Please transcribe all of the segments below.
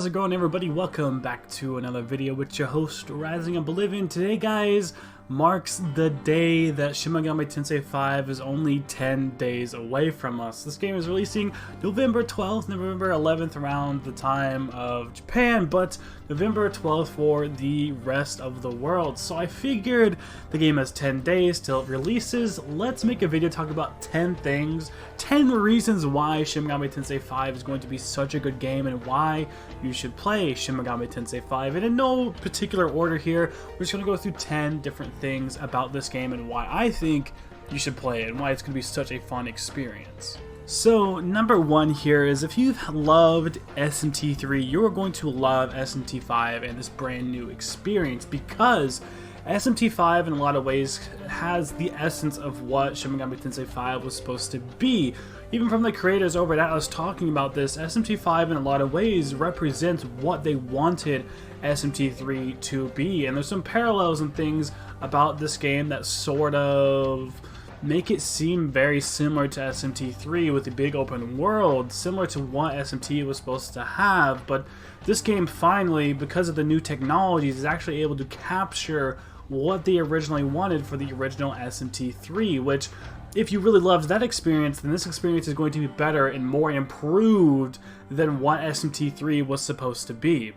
How's it going, everybody? Welcome back to another video with your host Rising Oblivion. Today, guys, marks the day that Shin Megami Tensei 5 is only 10 days away from us. This game is releasing November 12th, November 11th around the time of Japan, but November 12th for the rest of the world. So I figured the game has 10 days till it releases. Let's make a video talking about 10 things, 10 reasons why Shin Megami Tensei 5 is going to be such a good game and why you should play Shin Megami Tensei 5. And in no particular order here, we're just going to go through 10 different things about this game and why I think you should play it and why it's going to be such a fun experience. So number one here is, if you've loved SMT 3, you're going to love SMT 5 and this brand new experience, because SMT 5 in a lot of ways has the essence of what Shin Megami Tensei 5 was supposed to be. Even from the creators over at ATLUS talking about this, SMT 5 in a lot of ways represents what they wanted SMT 3 to be. And there's some parallels and things about this game that sort of make it seem very similar to SMT 3 with the big open world, similar to what SMT was supposed to have. But this game finally, because of the new technologies, is actually able to capture what they originally wanted for the original SMT 3, which, if you really loved that experience, then this experience is going to be better and more improved than what SMT 3 was supposed to be.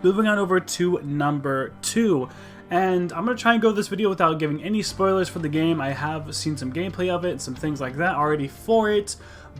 Moving on over to number 2, and I'm going to try and go this video without giving any spoilers for the game. I have seen some gameplay of it and some things like that already for it,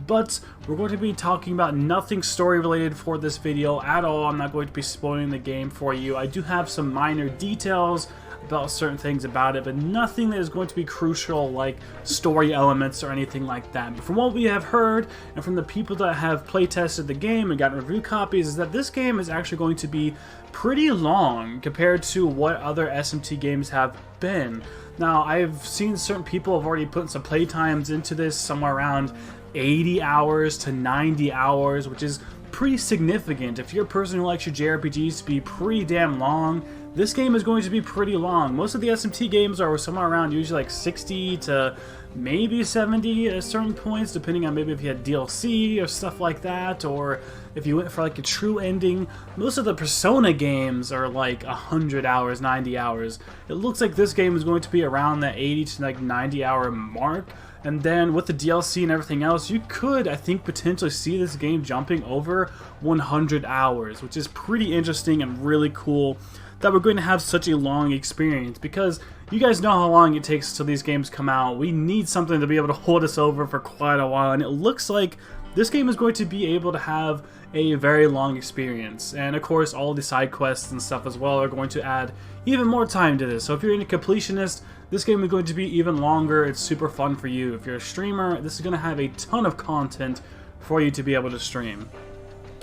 but we're going to be talking about nothing story related for this video at all. I'm not going to be spoiling the game for you. I do have some minor details about certain things about it, but nothing that is going to be crucial like story elements or anything like that. But from what we have heard and from the people that have playtested the game and gotten review copies, is that this game is actually going to be pretty long compared to what other SMT games have been. Now, I've seen certain people have already put some play times into this, somewhere around 80 hours to 90 hours, which is pretty significant. If you're a person who likes your JRPGs to be pretty damn long, this game is going to be pretty long. Most of the SMT games are somewhere around usually like 60 to maybe 70 at certain points, depending on maybe if you had DLC or stuff like that, or if you went for like a true ending. Most of the Persona games are like 100 hours, 90 hours. It looks like this game is going to be around that 80 to like 90 hour mark. And then with the DLC and everything else, you could, I think, potentially see this game jumping over 100 hours, which is pretty interesting and really cool that we're going to have such a long experience, because you guys know how long it takes till these games come out. We need something to be able to hold us over for quite a while, and it looks like this game is going to be able to have a very long experience. And of course, all the side quests and stuff as well are going to add even more time to this. So if you're a completionist, this game is going to be even longer. It's super fun for you. If you're a streamer, this is going to have a ton of content for you to be able to stream.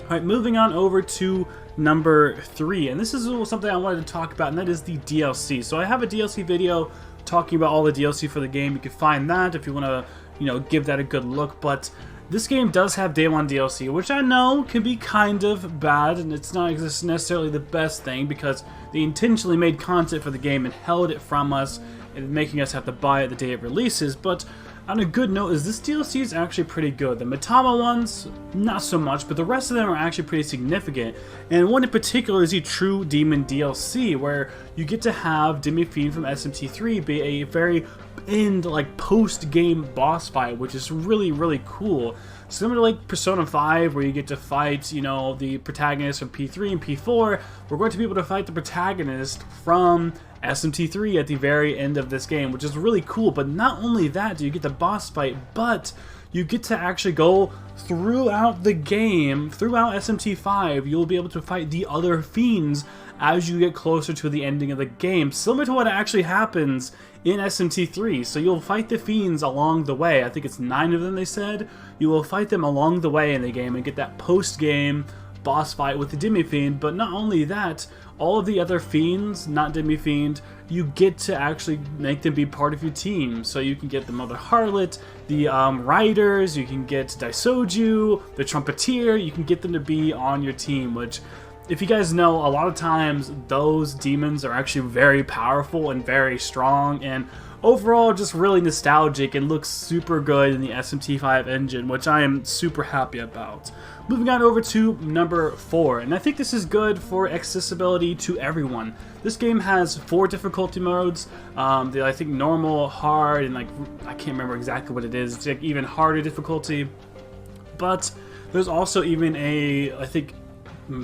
Alright, moving on over to number 3, and this is something I wanted to talk about, and that is the DLC. So I have a DLC video talking about all the DLC for the game. You can find that if you want to, give that a good look. But this game does have Day 1 DLC, which I know can be kind of bad, and it's not necessarily the best thing, because they intentionally made content for the game and held it from us, and making us have to buy it the day it releases. But on a good note, is this DLC is actually pretty good. The Mitama ones, not so much, but the rest of them are actually pretty significant. And one in particular is the True Demon DLC, where you get to have Demi Fiend from SMT 3 be a very post-game boss fight, which is really, really cool. Similar to like Persona 5, where you get to fight, the protagonist from P3 and P4, we're going to be able to fight the protagonist from SMT 3 at the very end of this game, which is really cool. But not only that do you get the boss fight, but you get to actually go throughout the game, throughout SMT 5, you'll be able to fight the other fiends as you get closer to the ending of the game, similar to what actually happens in SMT 3. So you'll fight the fiends along the way. I think it's 9 of them, they said. You will fight them along the way in the game and get that post-game boss fight with the Demi Fiend. But not only that, all of the other fiends, not Demi Fiend, you get to actually make them be part of your team. So you can get the Mother Harlot, the Riders, you can get Daisoju, the Trumpeteer, you can get them to be on your team, which if you guys know, a lot of times those demons are actually very powerful and very strong, and overall just really nostalgic and looks super good in the SMT5 engine, which I am super happy about. Moving on over to number 4, and I think this is good for accessibility to everyone. This game has 4 difficulty modes. I think normal, hard, and like I can't remember exactly what it is. It's like even harder difficulty. But there's also even a, I think,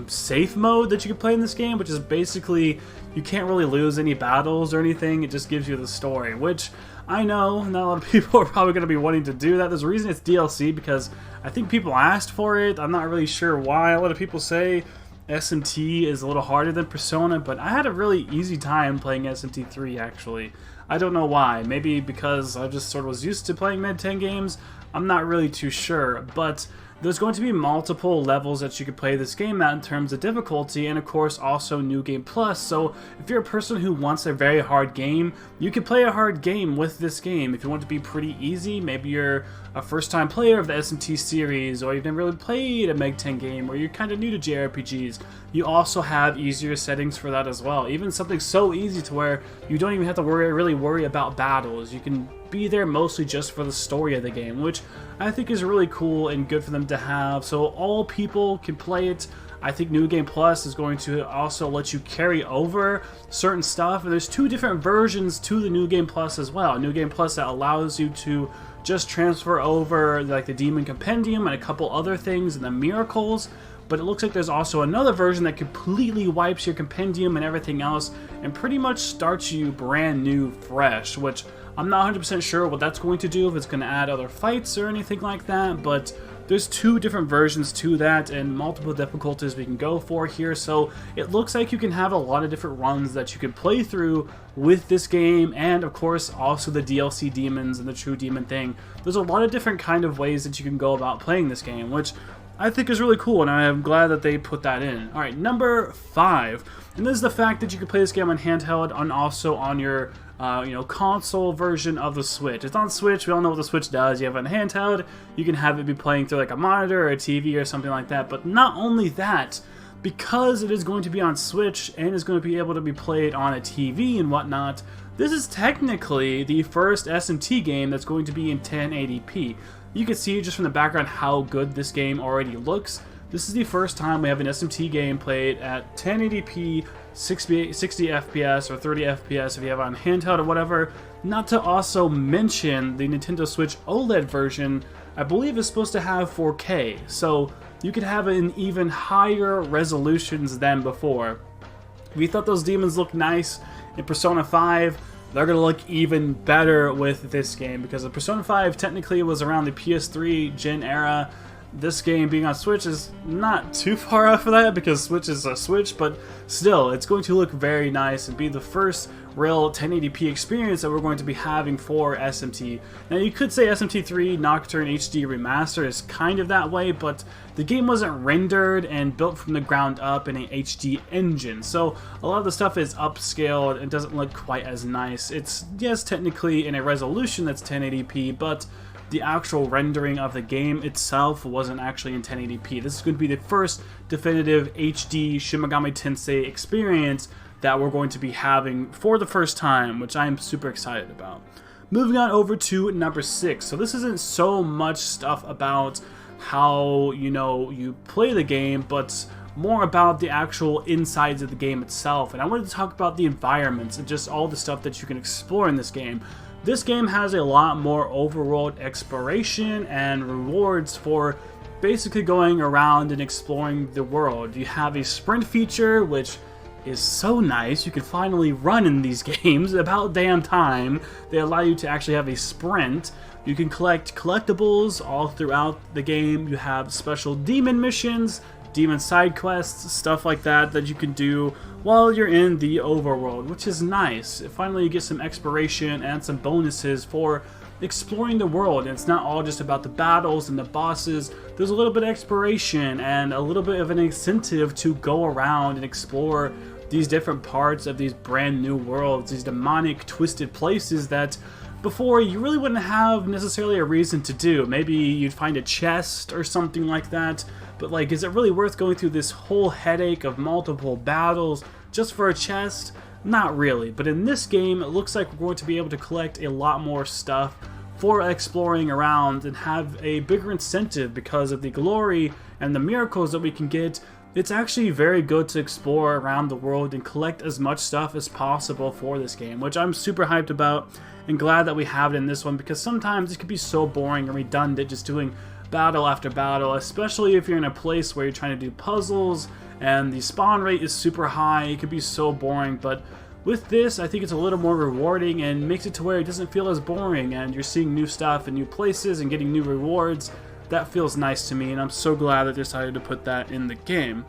safe mode that you can play in this game, which is basically you can't really lose any battles or anything. It just gives you the story, which I know not a lot of people are probably going to be wanting to do that. There's a reason it's DLC, because I think people asked for it. I'm not really sure why. A lot of people say SMT is a little harder than Persona, but I had a really easy time playing SMT3 actually. I don't know why. Maybe because I just sort of was used to playing Mid 10 games. I'm not really too sure, but there's going to be multiple levels that you could play this game at in terms of difficulty, and of course also New Game Plus. So if you're a person who wants a very hard game, you can play a hard game with this game. If you want it to be pretty easy, maybe you're a first-time player of the SMT series, or you've never really played a Meg 10 game, or you're kind of new to JRPGs, you also have easier settings for that as well. Even something so easy to where you don't even have to really worry about battles. You can be there mostly just for the story of the game, which I think is really cool and good for them to have, so all people can play it. I think New Game Plus is going to also let you carry over certain stuff, and there's 2 different versions to the New Game Plus as well. New Game Plus that allows you to just transfer over like the Demon Compendium and a couple other things and the miracles, but it looks like there's also another version that completely wipes your compendium and everything else and pretty much starts you brand new fresh, which I'm not 100% sure what that's going to do, if it's going to add other fights or anything like that, but there's 2 different versions to that and multiple difficulties we can go for here, so it looks like you can have a lot of different runs that you can play through with this game, and of course also the DLC demons and the true demon thing. There's a lot of different kind of ways that you can go about playing this game, which I think is really cool, and I am glad that they put that in. Alright, number 5, and this is the fact that you can play this game on handheld and also on your console version of the Switch. It's on Switch, we all know what the Switch does. You have a handheld, you can have it be playing through like a monitor or a TV or something like that, but not only that, because it is going to be on Switch and is going to be able to be played on a TV and whatnot, this is technically the first SMT game that's going to be in 1080p. You can see just from the background how good this game already looks. This is the first time we have an SMT game played at 1080p, 60 FPS or 30 FPS if you have it on handheld or whatever. Not to also mention the Nintendo Switch OLED version, I believe is supposed to have 4K, so you could have it in even higher resolutions than before. If you thought those demons looked nice in Persona 5, they're going to look even better with this game, because the Persona 5 technically was around the PS3 gen era. This game being on Switch is not too far off of that, because Switch is a Switch, but still, it's going to look very nice and be the first real 1080p experience that we're going to be having for SMT. Now, you could say SMT3 Nocturne HD Remaster is kind of that way, but the game wasn't rendered and built from the ground up in an HD engine, so a lot of the stuff is upscaled and doesn't look quite as nice. It's, yes, technically in a resolution that's 1080p, but the actual rendering of the game itself wasn't actually in 1080p. This is going to be the first definitive HD Shin Megami Tensei experience that we're going to be having for the first time, which I'm super excited about. Moving on over to number 6. So this isn't so much stuff about how, you play the game, but more about the actual insides of the game itself. And I wanted to talk about the environments and just all the stuff that you can explore in this game. This game has a lot more overworld exploration and rewards for basically going around and exploring the world. You have a sprint feature, which is so nice. You can finally run in these games. About damn time. They allow you to actually have a sprint. You can collect collectibles all throughout the game. You have special demon missions, demon side quests, stuff like that that you can do while you're in the overworld, which is nice. Finally, you get some exploration and some bonuses for exploring the world. And it's not all just about the battles and the bosses. There's a little bit of exploration and a little bit of an incentive to go around and explore these different parts of these brand new worlds, these demonic, twisted places that before you really wouldn't have necessarily a reason to do. Maybe you'd find a chest or something like that, but like, is it really worth going through this whole headache of multiple battles just for a chest? Not really. But in this game, it looks like we're going to be able to collect a lot more stuff for exploring around and have a bigger incentive because of the glory and the miracles that we can get. It's actually very good to explore around the world and collect as much stuff as possible for this game, which I'm super hyped about and glad that we have it in this one, because sometimes it can be so boring and redundant just doing battle after battle, especially if you're in a place where you're trying to do puzzles and the spawn rate is super high. It could be so boring, but with this, I think it's a little more rewarding and makes it to where it doesn't feel as boring and you're seeing new stuff and new places and getting new rewards. That feels nice to me, and I'm so glad that they decided to put that in the game.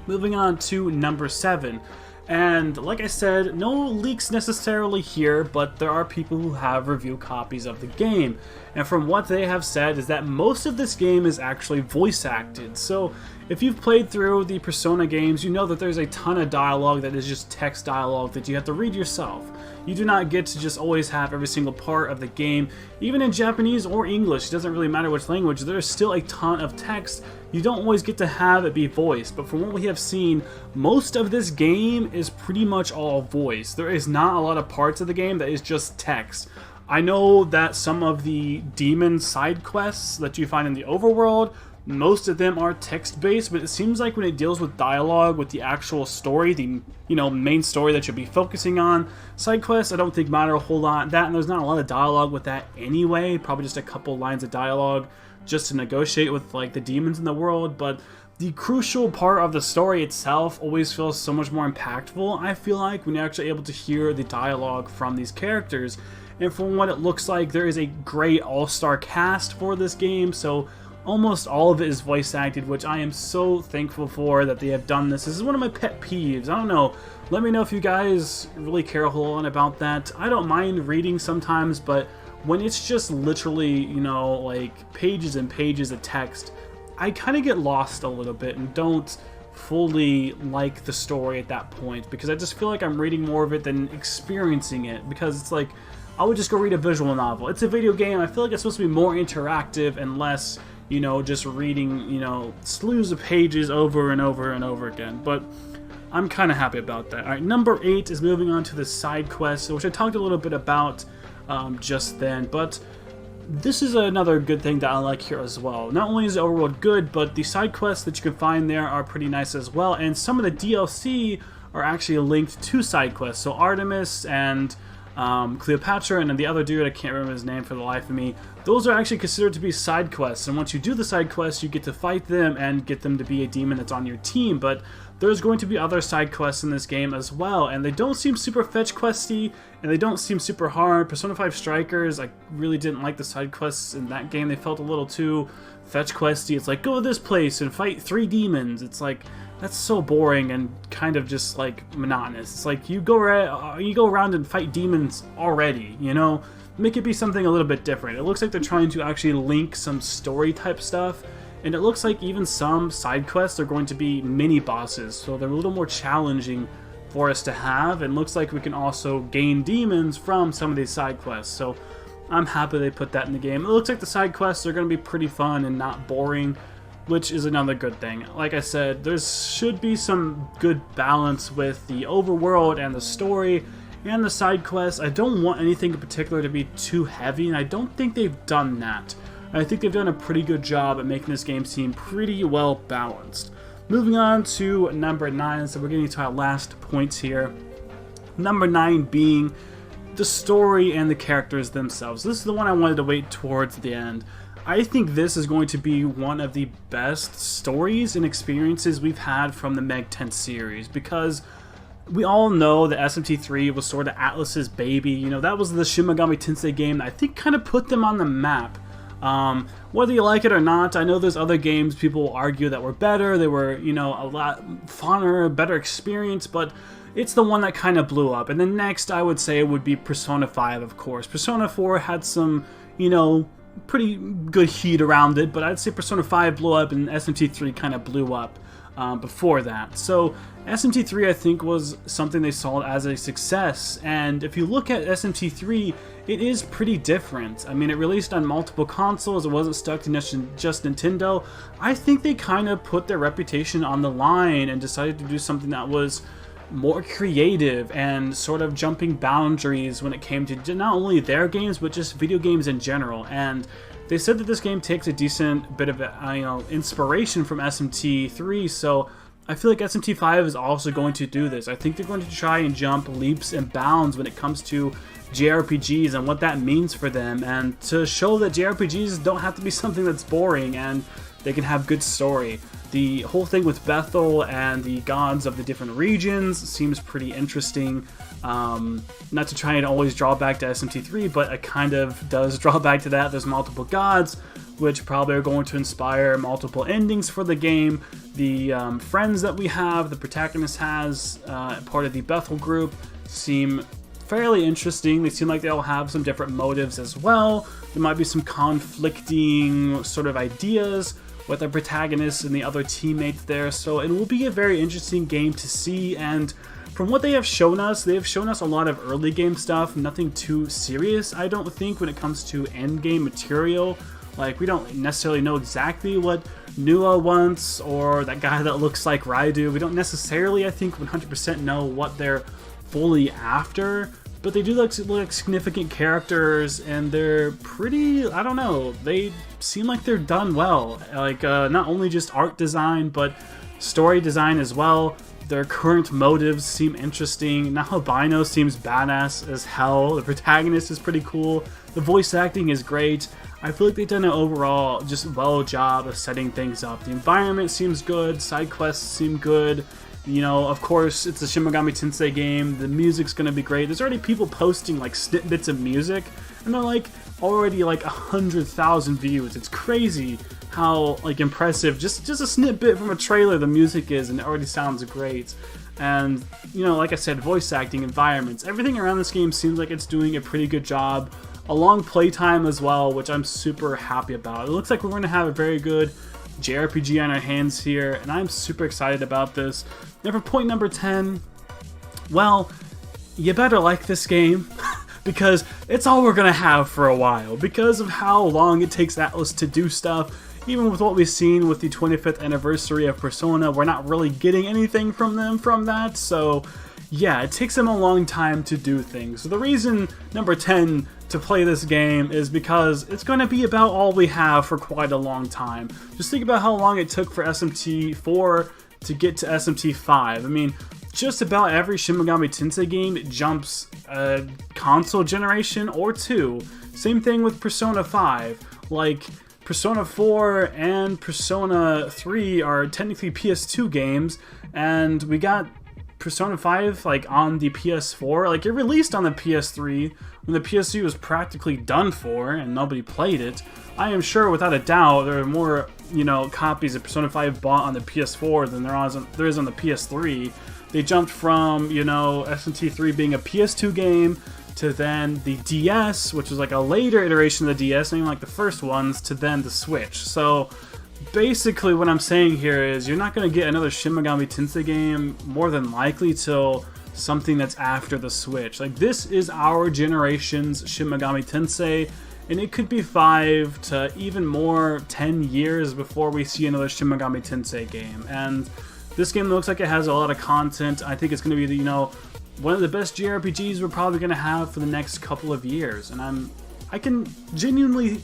Moving on to number 7. And like I said, no leaks necessarily here, but there are people who have review copies of the game. And from what they have said is that most of this game is actually voice acted. So if you've played through the Persona games, you know that there's a ton of dialogue that is just text dialogue that you have to read yourself. You do not get to just always have every single part of the game, even in Japanese or English. It doesn't really matter which language, there's still a ton of text. You don't always get to have it be voiced, but from what we have seen, most of this game is pretty much all voice. There is not a lot of parts of the game that is just text. I know that some of the demon side quests that you find in the overworld, most of them are text-based, but it seems like when it deals with dialogue, with the actual story, the main story that you'll be focusing on, side quests I don't think matter a whole lot. That, and there's not a lot of dialogue with that anyway, probably just a couple lines of dialogue just to negotiate with like the demons in the world, but the crucial part of the story itself always feels so much more impactful, I feel like, when you're actually able to hear the dialogue from these characters. And from what it looks like, there is a great all-star cast for this game, so almost all of it is voice acted, which I am so thankful for that they have done this. This is one of my pet peeves. I don't know. Let me know if you guys really care a whole lot about that. I don't mind reading sometimes, but when it's just literally, like pages and pages of text, I kind of get lost a little bit and don't fully like the story at that point, because I just feel like I'm reading more of it than experiencing it, because it's like, I would just go read a visual novel. It's a video game. I feel like it's supposed to be more interactive and less, just reading, slews of pages over and over and over again. But I'm kind of happy about that. All right, number 8 is moving on to the side quest, which I talked a little bit about just then, but this is another good thing that I like here as well. Not only is the overworld good, but the side quests that you can find there are pretty nice as well, and some of the DLC are actually linked to side quests. So Artemis and Cleopatra and then the other dude, I can't remember his name for the life of me, those are actually considered to be side quests, and once you do the side quests, you get to fight them and get them to be a demon that's on your team. But there's going to be other side quests in this game as well, and they don't seem super fetch questy, and they don't seem super hard. Persona 5 Strikers, I really didn't like the side quests in that game. They felt a little too fetch questy. It's like, go to this place and fight 3 demons. It's like, that's so boring and kind of just like monotonous. It's like, you go around and fight demons already, Make it be something a little bit different. It looks like they're trying to actually link some story type stuff, and it looks like even some side quests are going to be mini bosses, so they're a little more challenging for us to have, and looks like we can also gain demons from some of these side quests. So I'm happy they put that in the game. It looks like the side quests are going to be pretty fun and not boring, which is another good thing. Like I said, there should be some good balance with the overworld and the story and the side quests. I don't want anything in particular to be too heavy, and I don't think they've done that. I think they've done a pretty good job at making this game seem pretty well balanced. Moving on to number 9, so we're getting to our last points here. Number 9 being the story and the characters themselves. This is the one I wanted to wait towards the end. I think this is going to be one of the best stories and experiences we've had from the Meg 10 series, because we all know that SMT3 was sort of ATLUS's baby. That was the Shin Megami Tensei game that I think kind of put them on the map. Whether you like it or not, I know there's other games people will argue that were better. They were, a lot funner, better experience, but it's the one that kind of blew up. And then next, I would say, would be Persona 5, of course. Persona 4 had some, pretty good heat around it, but I'd say Persona 5 blew up and SMT3 kind of blew up. before that. So SMT3 I think was something they saw as a success, and if you look at SMT3, it is pretty different. I mean, it released on multiple consoles, it wasn't stuck to just Nintendo. I think they kind of put their reputation on the line and decided to do something that was more creative and sort of jumping boundaries when it came to not only their games, but just video games in general. And they said that this game takes a decent bit of inspiration from SMT3, so I feel like SMT5 is also going to do this. I think they're going to try and jump leaps and bounds when it comes to JRPGs and what that means for them, and to show that JRPGs don't have to be something that's boring and they can have good story. The whole thing with Bethel and the gods of the different regions seems pretty interesting. Not to try and always draw back to SMT3, but it kind of does draw back to that. There's multiple gods, which probably are going to inspire multiple endings for the game. The friends that we have, the protagonist has, part of the Bethel group, seem fairly interesting. They seem like they'll have some different motives as well. There might be some conflicting sort of ideas with the protagonist and the other teammates there, so it will be a very interesting game to see. And from what they have shown us a lot of early game stuff, nothing too serious, I don't think, when it comes to end game material. Like, we don't necessarily know exactly what Nua wants, or that guy that looks like Raidu. We don't necessarily, I think, 100% know what they're fully after, but they do look like significant characters, and they're pretty, I don't know, they seem like they're done well. Like, not only just art design, but story design as well. Their current motives seem interesting. Nahabino seems badass as hell. The protagonist is pretty cool. The voice acting is great. I feel like they've done an overall just well job of setting things up. The environment seems good. Side quests seem good. You know, of course, it's a Shin Megami Tensei game. The music's gonna be great. There's already people posting like snippets of music, and they're like already like 100,000 views. It's crazy how like impressive just a snippet from a trailer the music is, and it already sounds great. And you know, like I said, voice acting, environments, everything around this game seems like it's doing a pretty good job. A long playtime as well, which I'm super happy about. It looks like we're going to have a very good JRPG on our hands here, and I'm super excited about this. And for point number 10, well, you better like this game because it's all we're gonna have for a while because of how long it takes ATLUS to do stuff. Even with what we've seen with the 25th anniversary of Persona, we're not really getting anything from them from that, so yeah, it takes them a long time to do things. So the reason number 10 to play this game is because it's going to be about all we have for quite a long time. Just think about how long it took for SMT4 to get to SMT5. I mean, just about every Shin Megami Tensei game jumps a console generation or two. Same thing with Persona 5. Like, Persona 4 and Persona 3 are technically PS2 games, and we got Persona 5 like on the PS4. Like, it released on the PS3 when the PS3 was practically done for and nobody played it. I am sure without a doubt there are more, you know, copies of Persona 5 bought on the PS4 than there is on the PS3. They jumped from, you know, SMT3 being a PS2 game to then the DS, which was like a later iteration of the DS, not even like the first ones, to then the Switch. So basically what I'm saying here is you're not going to get another Shin Megami Tensei game more than likely till something that's after the Switch. Like, this is our generation's Shin Megami Tensei, and it could be 5 to even more 10 years before we see another Shin Megami Tensei game. And this game looks like it has a lot of content. I think it's going to be, you know, one of the best JRPGs we're probably going to have for the next couple of years. And I can genuinely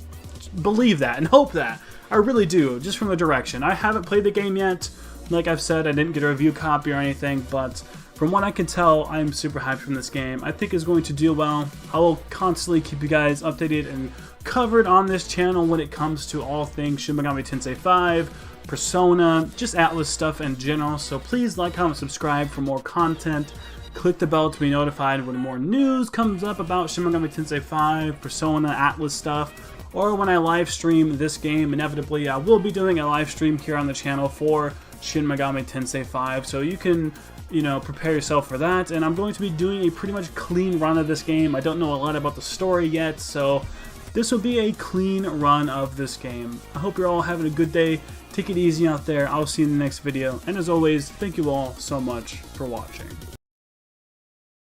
believe that and hope that. I really do, just from the direction. I haven't played the game yet. Like I've said, I didn't get a review copy or anything, but from what I can tell, I'm super hyped from this game. I think it's going to do well. I will constantly keep you guys updated and covered on this channel when it comes to all things Shin Megami Tensei 5, Persona, just ATLUS stuff in general. So please like, comment, subscribe for more content. Click the bell to be notified when more news comes up about Shin Megami Tensei 5, Persona, ATLUS stuff, or when I live stream this game. Inevitably, I will be doing a live stream here on the channel for Shin Megami Tensei 5, so you can, you know, prepare yourself for that. And I'm going to be doing a pretty much clean run of this game. I don't know a lot about the story yet, so this will be a clean run of this game. I hope you're all having a good day. Take it easy out there. I'll see you in the next video. And as always, thank you all so much for watching.